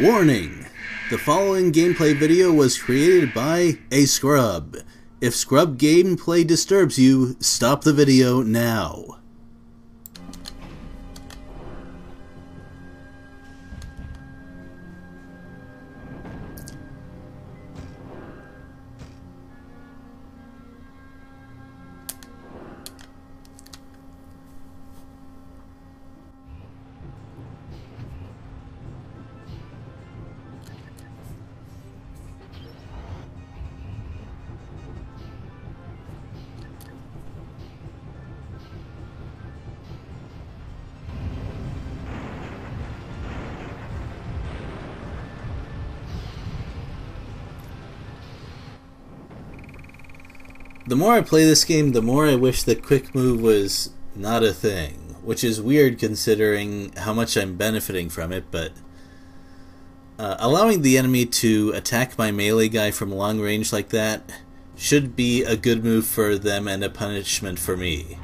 Warning! The following gameplay video was created by a scrub. If scrub gameplay disturbs you, stop the video now. The more I play this game, the more I wish that quick move was not a thing, which is weird considering how much I'm benefiting from it, but allowing the enemy to attack my melee guy from long range like that should be a good move for them and a punishment for me.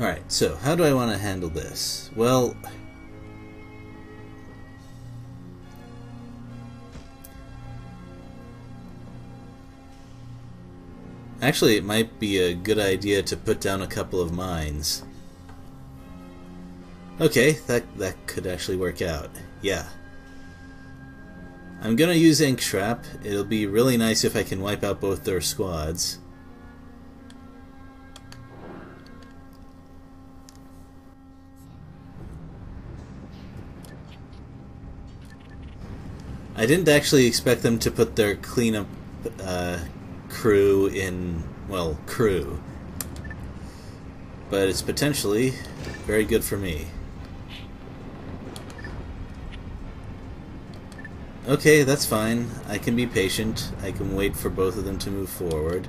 Alright, so how do I want to handle this? Well, actually it might be a good idea to put down a couple of mines. Okay, that could actually work out. Yeah. I'm gonna use Ink Trap. It'll be really nice if I can wipe out both their squads. I didn't actually expect them to put their cleanup crew in, well, crew. But it's potentially very good for me. Okay, that's fine. I can be patient. I can wait for both of them to move forward.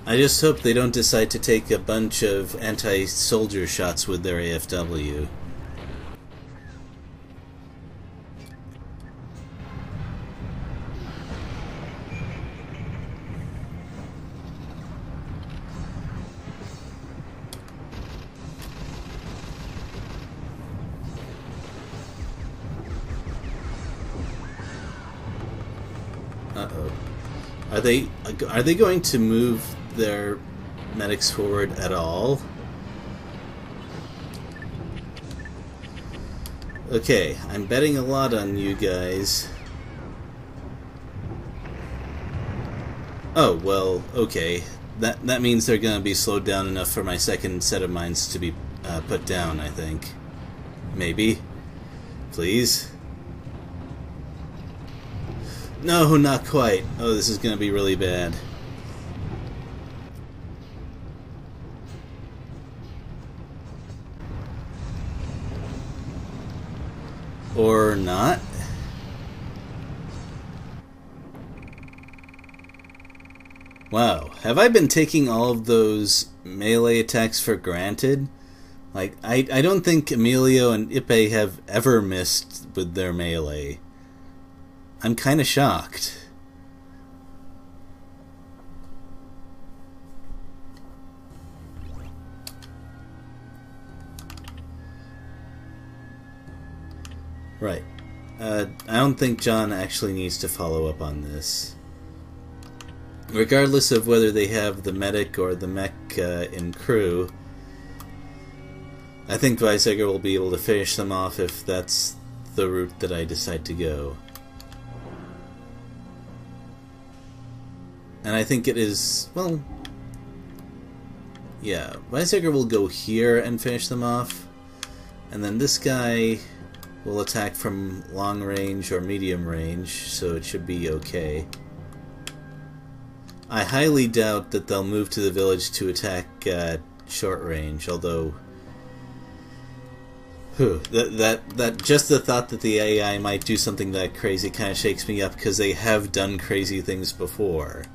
I just hope they don't decide to take a bunch of anti-soldier shots with their AFW. Uh-oh. Are they going to move their medics forward at all? Okay, I'm betting a lot on you guys. Oh, well, okay. That means they're gonna be slowed down enough for my second set of mines to be put down, I think. Maybe. Please? No, not quite. Oh, this is gonna be really bad. Or not. Wow, have I been taking all of those melee attacks for granted? Like, I don't think Emilio and Ipe have ever missed with their melee. I'm kinda shocked. Right. I don't think John actually needs to follow up on this. Regardless of whether they have the medic or the mech in crew, I think Weizsäcker will be able to finish them off if that's the route that I decide to go. And I think it is, well, yeah, Weizsäcker will go here and finish them off, and then this guy will attack from long range or medium range, so it should be okay. I highly doubt that they'll move to the village to attack short range, although Whew. That just the thought that the AI might do something that crazy kind of shakes me up, because they have done crazy things before.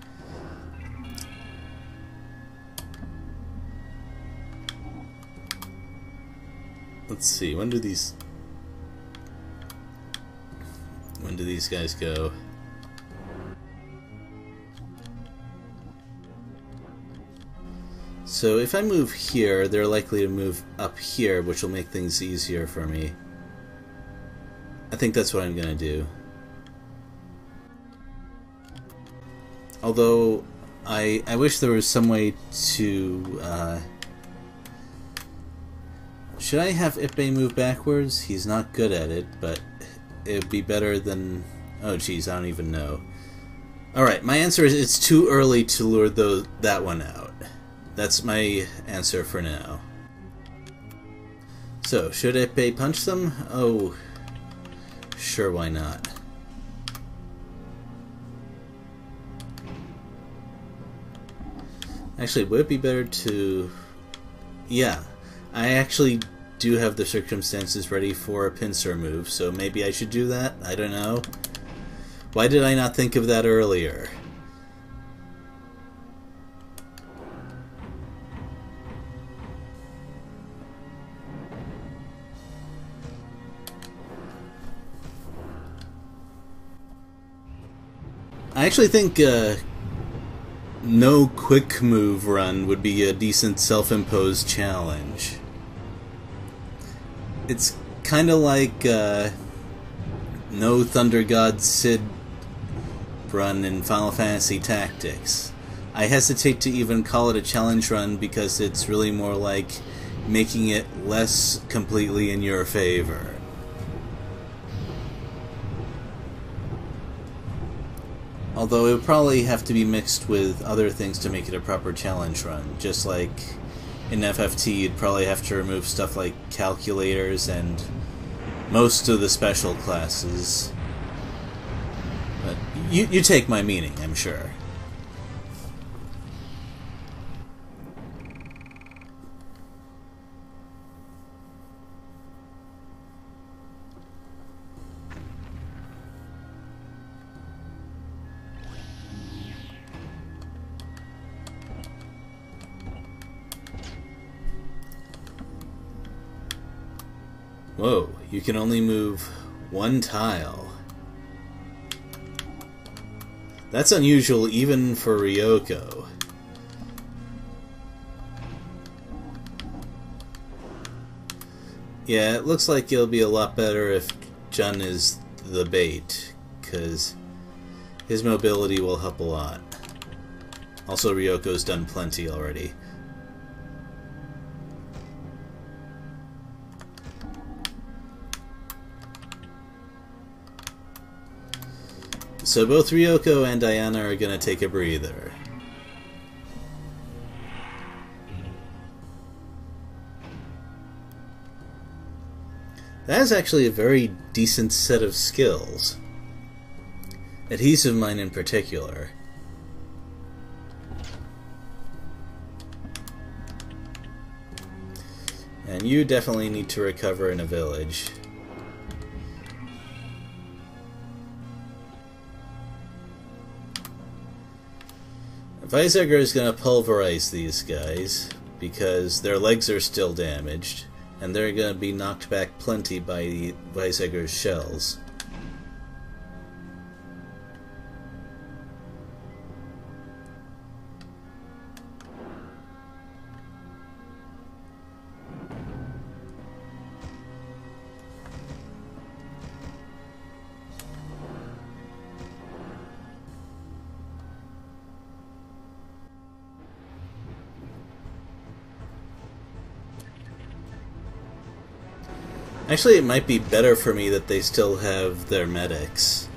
Let's see, when do these guys go? So if I move here, they're likely to move up here, which will make things easier for me. I think that's what I'm gonna do. Although, I wish there was some way to, should I have Ippei move backwards? He's not good at it, but it'd be better than... Oh geez, I don't even know. Alright, my answer is it's too early to lure that one out. That's my answer for now. So, should Ippei punch them? Oh, sure, why not? Actually, would it be better to... Yeah, I actually do have the circumstances ready for a pincer move, so maybe I should do that? I don't know. Why did I not think of that earlier? I actually think no quick move run would be a decent self-imposed challenge. It's kind of like no Thunder God Sid run in Final Fantasy Tactics. I hesitate to even call it a challenge run because it's really more like making it less completely in your favor. Although it would probably have to be mixed with other things to make it a proper challenge run. Just like in FFT, you'd probably have to remove stuff like calculators and most of the special classes. But you take my meaning, I'm sure. Whoa, you can only move one tile. That's unusual even for Ryoko. Yeah, it looks like it'll be a lot better if Jun is the bait, because his mobility will help a lot. Also, Ryoko's done plenty already. So both Ryoko and Diana are gonna take a breather. That is actually a very decent set of skills. Adhesive Mine in particular. And you definitely need to recover in a village. Weizsäcker is going to pulverize these guys because their legs are still damaged, and they're going to be knocked back plenty by Weizsäcker's shells. Actually, it might be better for me that they still have their medics.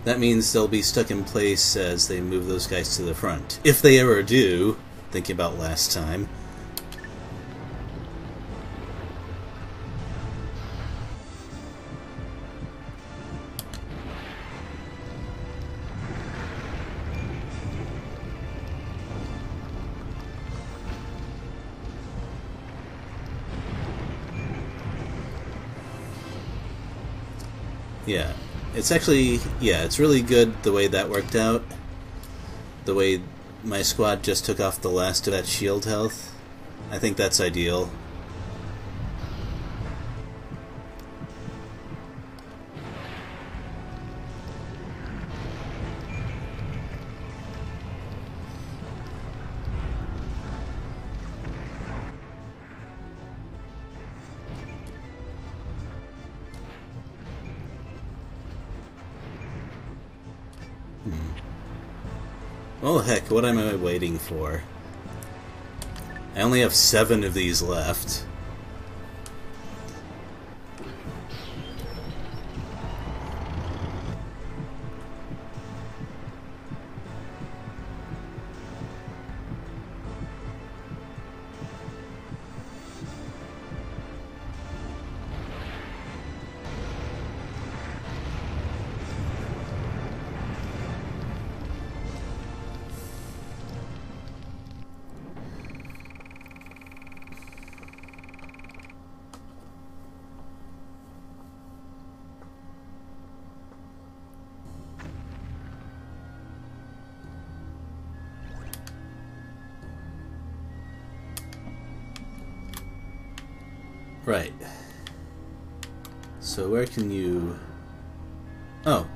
That means they'll be stuck in place as they move those guys to the front. If they ever do, thinking about last time. Yeah. It's actually, yeah, it's really good the way that worked out. The way my squad just took off the last of that shield health. I think that's ideal. Oh heck, what am I waiting for? I only have 7 of these left. Right. So where can you... Oh.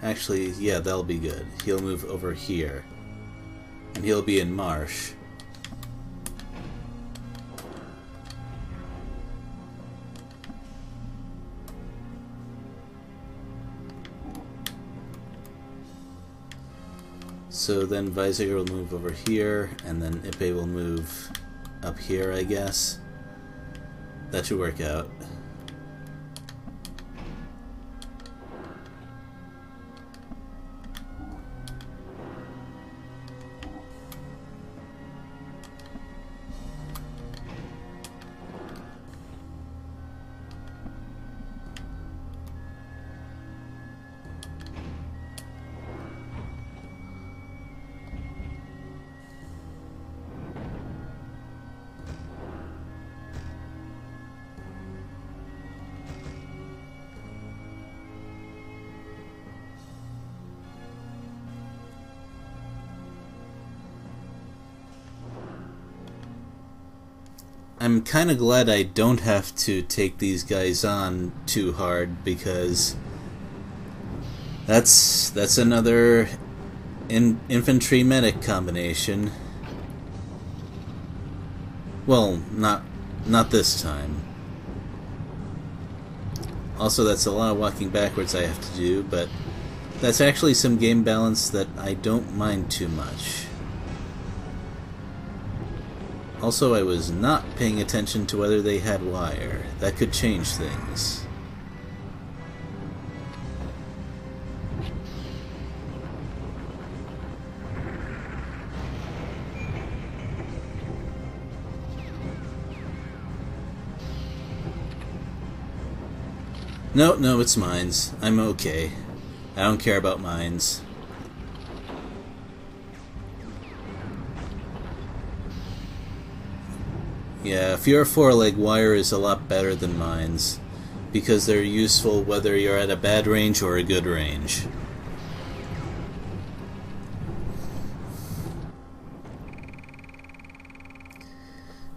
Actually, yeah, that'll be good. He'll move over here. And he'll be in Marsh. So then Weisiger will move over here, and then Ipe will move up here, I guess. That should work out. I'm kind of glad I don't have to take these guys on too hard, because that's another infantry medic combination. Well, not this time. Also, that's a lot of walking backwards I have to do, but that's actually some game balance that I don't mind too much. Also, I was not paying attention to whether they had wire. That could change things. No, it's mines. I'm okay. I don't care about mines. Yeah, Fuhrer 4-leg wire is a lot better than mines, because they're useful whether you're at a bad range or a good range.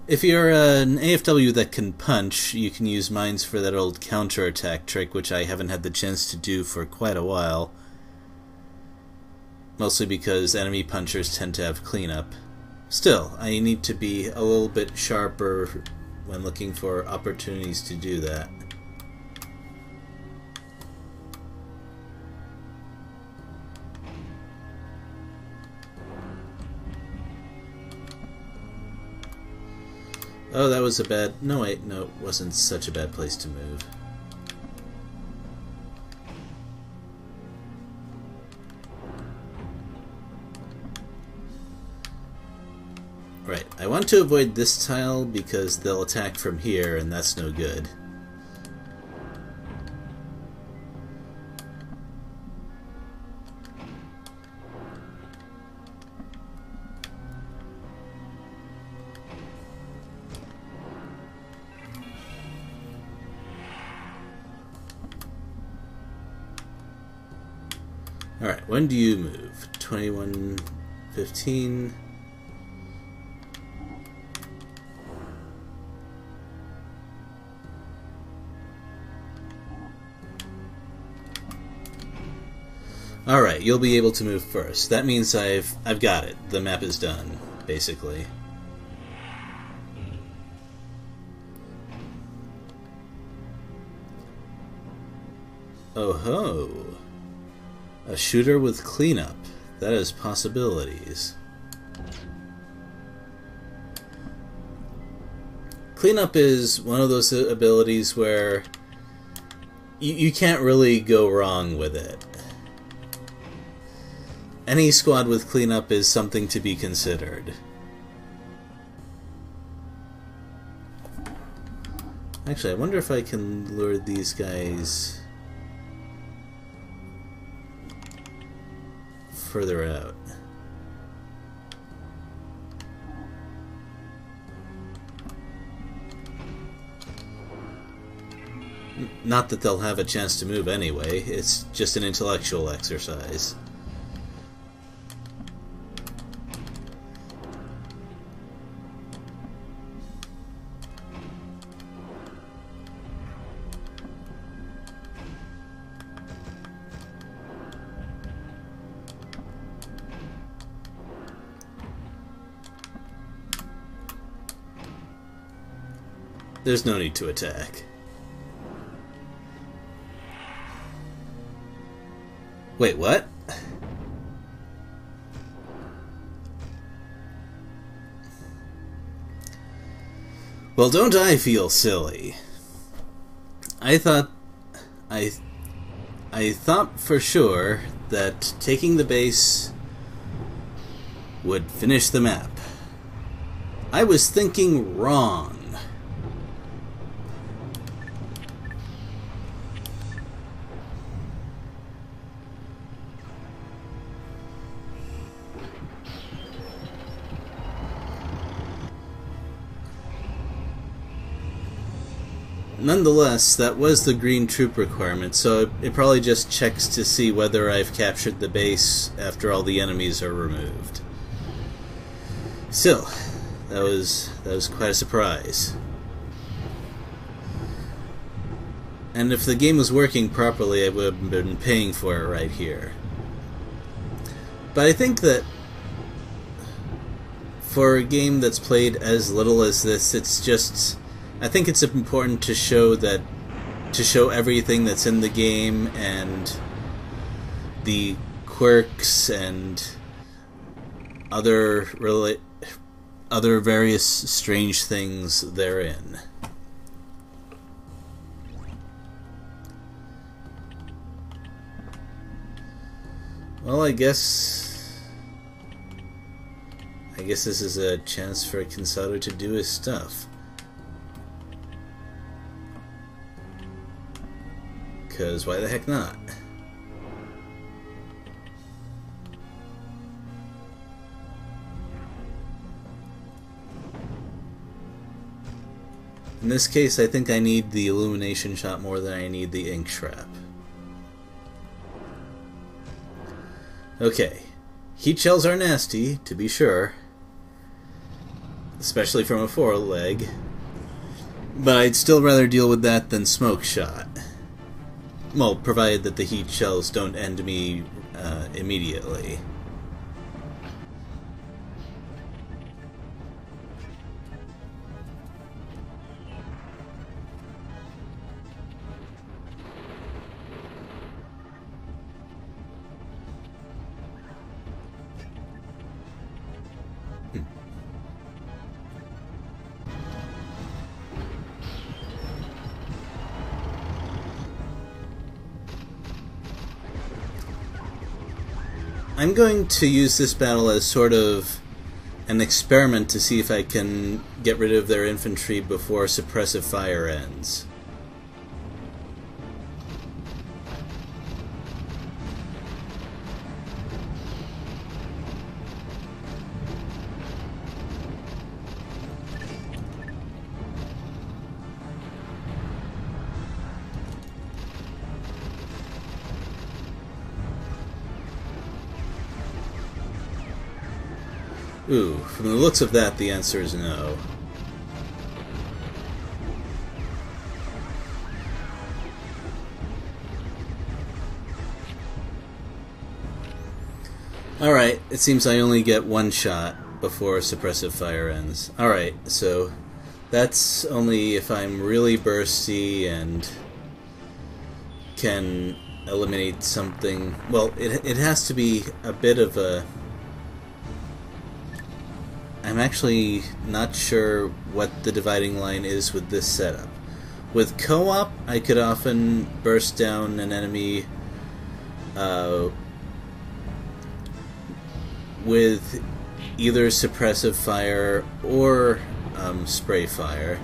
If you're an AFW that can punch, you can use mines for that old counterattack trick, which I haven't had the chance to do for quite a while. Mostly because enemy punchers tend to have cleanup. Still, I need to be a little bit sharper when looking for opportunities to do that. Oh, that was a bad... No, wait, no, it wasn't such a bad place to move. Right, I want to avoid this tile because they'll attack from here, and that's no good. Alright, when do you move? 21:15. Alright, you'll be able to move first. That means I've got it. The map is done, basically. Oh ho! A shooter with cleanup. That has possibilities. Cleanup is one of those abilities where you can't really go wrong with it. Any squad with cleanup is something to be considered. Actually, I wonder if I can lure these guys further out. Not that they'll have a chance to move anyway, it's just an intellectual exercise. There's no need to attack. Wait, what? Well, don't I feel silly? I thought for sure that taking the base would finish the map. I was thinking wrong. Nonetheless, that was the green troop requirement, so it probably just checks to see whether I've captured the base after all the enemies are removed. Still, that was quite a surprise. And if the game was working properly, I would have been paying for it right here. But I think that for a game that's played as little as this, it's just... I think it's important to show everything that's in the game and the quirks and other various strange things therein. Well, I guess this is a chance for Kinsado to do his stuff. Because why the heck not? In this case, I think I need the illumination shot more than I need the ink trap. Okay. Heat shells are nasty, to be sure. Especially from a foreleg. But I'd still rather deal with that than smoke shot. Well, provided that the heat shells don't end me immediately. I'm going to use this battle as sort of an experiment to see if I can get rid of their infantry before suppressive fire ends. Ooh, from the looks of that, the answer is no. Alright, it seems I only get one shot before suppressive fire ends. Alright, so that's only if I'm really bursty and can eliminate something. Well, it has to be a bit of a... I'm actually not sure what the dividing line is with this setup. With co-op, I could often burst down an enemy with either suppressive fire or spray fire.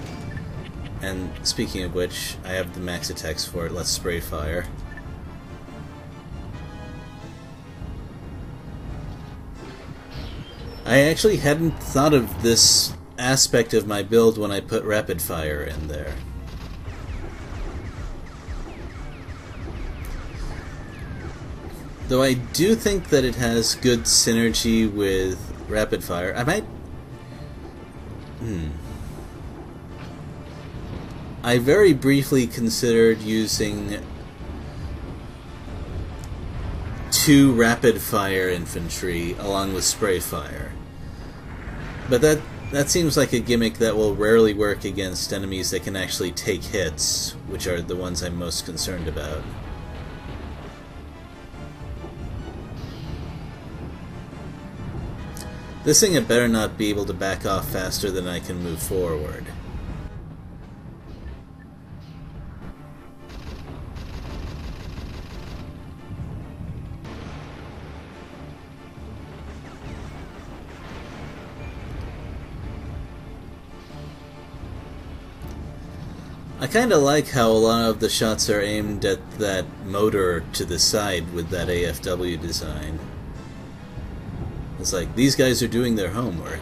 And speaking of which, I have the max attacks for it. Let's spray fire. I actually hadn't thought of this aspect of my build when I put rapid fire in there. Though I do think that it has good synergy with rapid fire. I might... I very briefly considered using 2 rapid fire infantry along with spray fire. But that seems like a gimmick that will rarely work against enemies that can actually take hits, which are the ones I'm most concerned about. This thing had better not be able to back off faster than I can move forward. I kinda like how a lot of the shots are aimed at that motor to the side with that AFW design. It's like, these guys are doing their homework.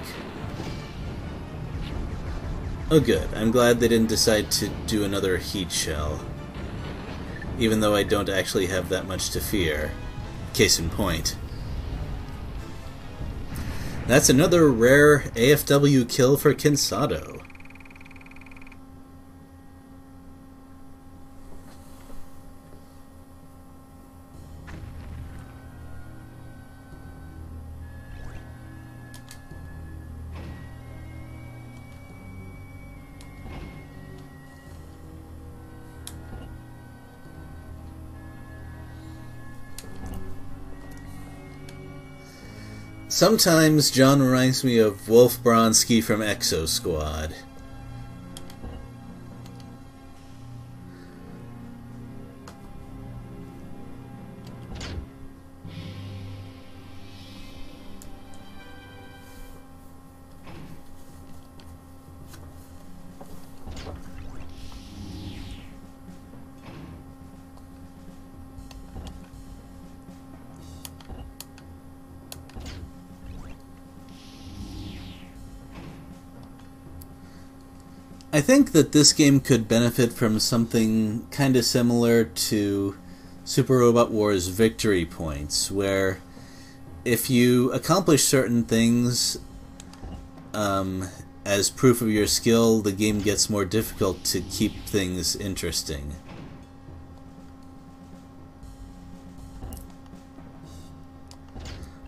Oh good, I'm glad they didn't decide to do another heat shell. Even though I don't actually have that much to fear. Case in point. That's another rare AFW kill for Kinsado. Sometimes John reminds me of Wolf Bronsky from Exo Squad. I think that this game could benefit from something kind of similar to Super Robot Wars victory points, where if you accomplish certain things as proof of your skill, the game gets more difficult to keep things interesting.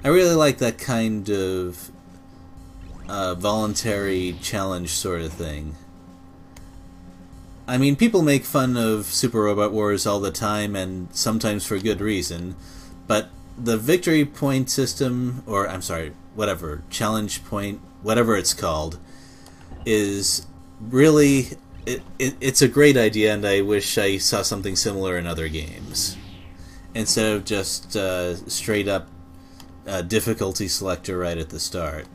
I really like that kind of voluntary challenge sort of thing. I mean, people make fun of Super Robot Wars all the time, and sometimes for good reason, but the victory point system, or I'm sorry, whatever, challenge point, whatever it's called, is really, it's a great idea, and I wish I saw something similar in other games. Instead of just straight up difficulty selector right at the start.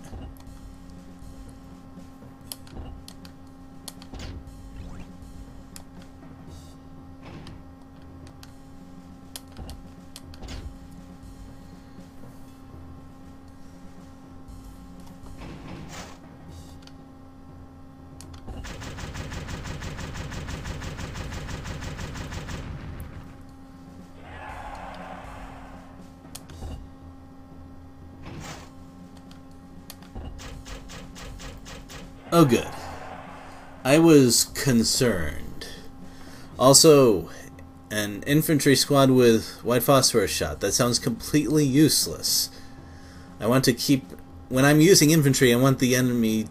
Oh, good. I was concerned. Also, an infantry squad with white phosphorus shot. That sounds completely useless. I want to keep... When I'm using infantry, I want the enemy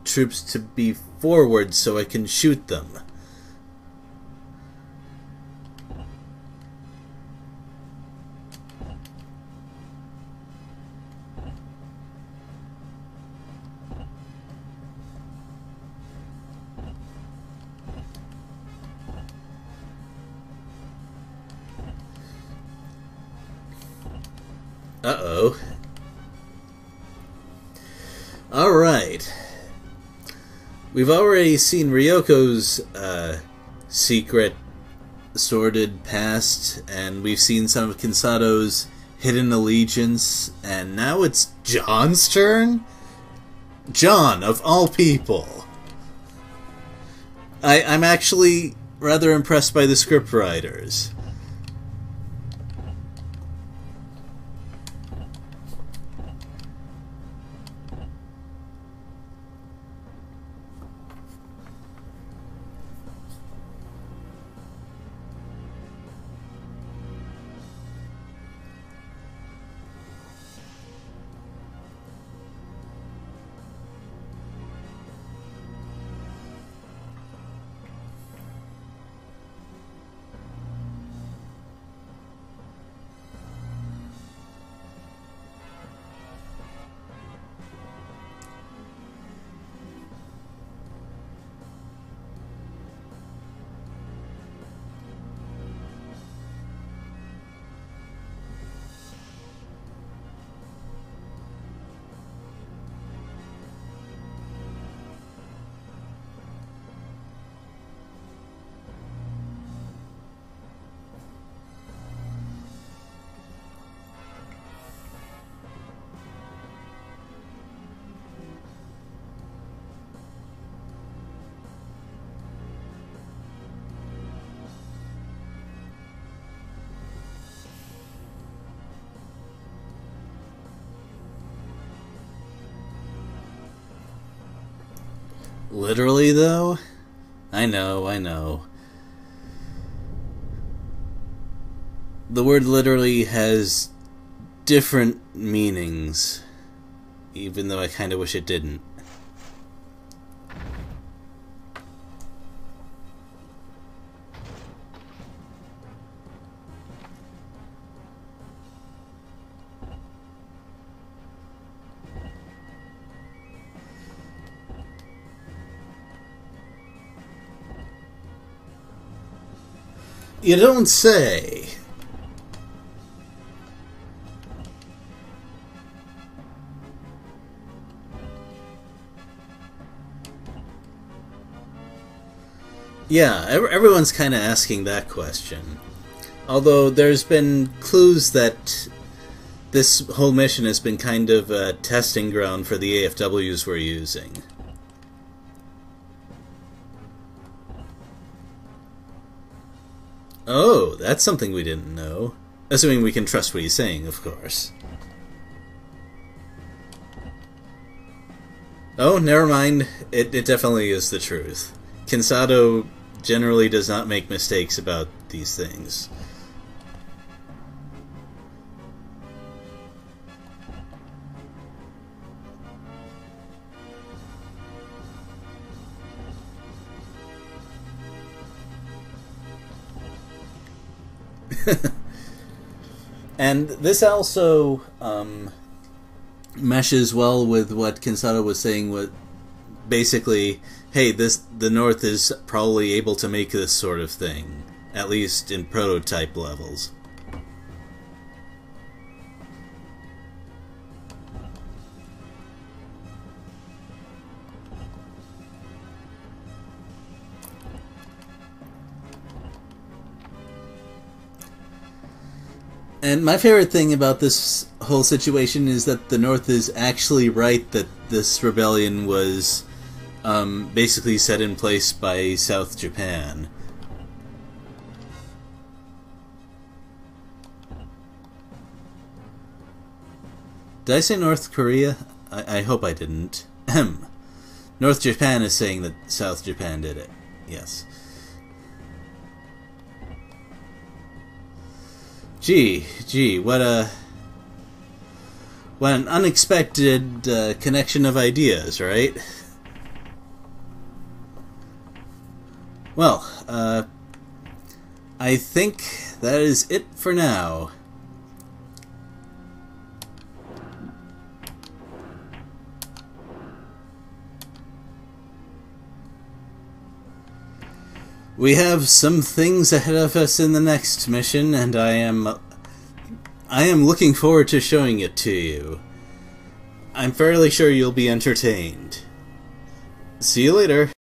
troops to be forward so I can shoot them. Uh-oh. Alright. We've already seen Ryoko's secret sordid past, and we've seen some of Kinsado's hidden allegiance, and now it's John's turn? John, of all people. I'm actually rather impressed by the scriptwriters. Literally, though? I know. The word literally has different meanings, even though I kind of wish it didn't. You don't say. Yeah, everyone's kind of asking that question. Although there's been clues that this whole mission has been kind of a testing ground for the AFWs we're using. Oh, that's something we didn't know. Assuming we can trust what he's saying, of course. Oh, never mind. It definitely is the truth. Kinsado generally does not make mistakes about these things. And this also meshes well with what Kinsado was saying with basically, hey, the North is probably able to make this sort of thing, at least in prototype levels. And my favorite thing about this whole situation is that the North is actually right that this rebellion was basically set in place by South Japan. Did I say North Korea? I hope I didn't. North Japan is saying that South Japan did it. Yes. Gee, what an unexpected connection of ideas, right? Well, I think that is it for now. We have some things ahead of us in the next mission, and I am looking forward to showing it to you. I'm fairly sure you'll be entertained. See you later.